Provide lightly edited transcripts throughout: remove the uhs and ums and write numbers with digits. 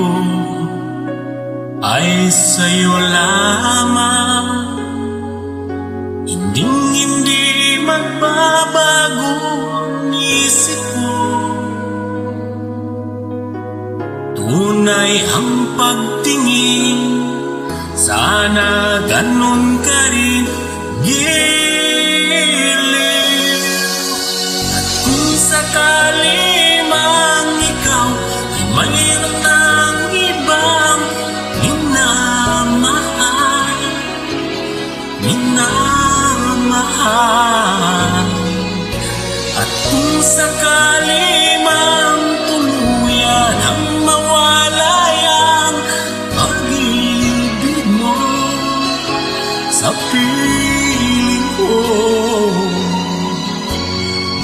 ko ay sa'yo lamang. Hindi magbabago ang isip ko. Tunay ang pagtingin, sana ganun ka rin giliw. At kung sakali mang ikaw ay mayroon ng ibang minamahal, at kung sakali mang tuluyan ang mawalay ang pag-ibig mo sa piling ko,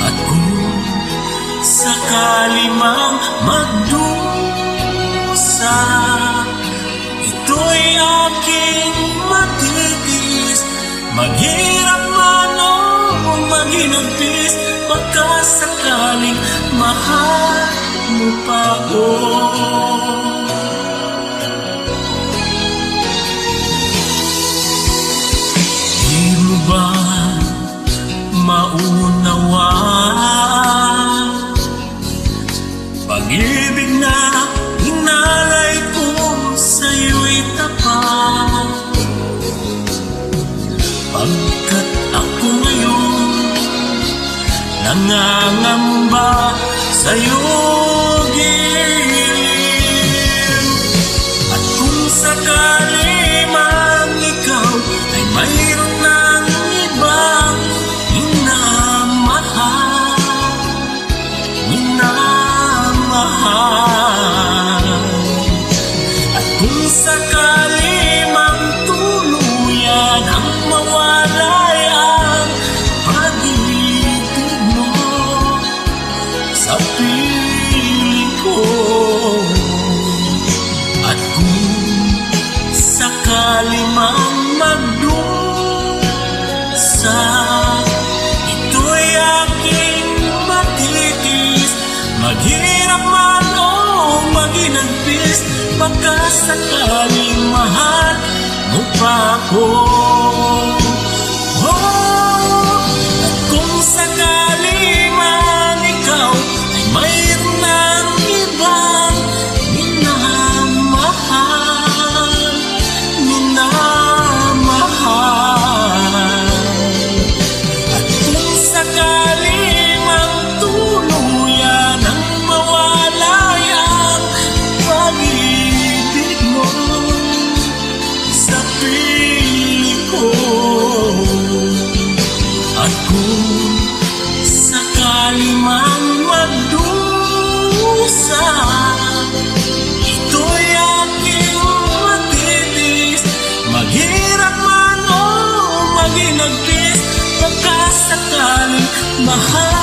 at kung sakali mang magdusa, ito'y aking matitiis. Maghirap man o maginagpis, pagkasakaling mahal mo pa ako. Di mo ba maunawa pag-ibig na inalay ko sa'yo'y tapat? Pagkat ako ngayon nangangamba sa'yo giliw. At kung sakali man ikaw ay mayroon ng ibang minamahal, at kung sakali mang tuluyan ang mawalay ang pag-ibig mo sa piling ko, at kung sakali mang magdusa, ito'y aking matitiis. Maghirap man o maginagpis, pagkasakaling mahal mo pa ako. At kung sakali man ikaw ay mayroon ng ibang minamahal, at kung sakali mang tuluyan ang mawalay ang pag-ibig mo sa piling ko, at kung sakali mang magdusa, ito'y aking matitiis. Maghirap man o maginagpis, pagkasakaling mahal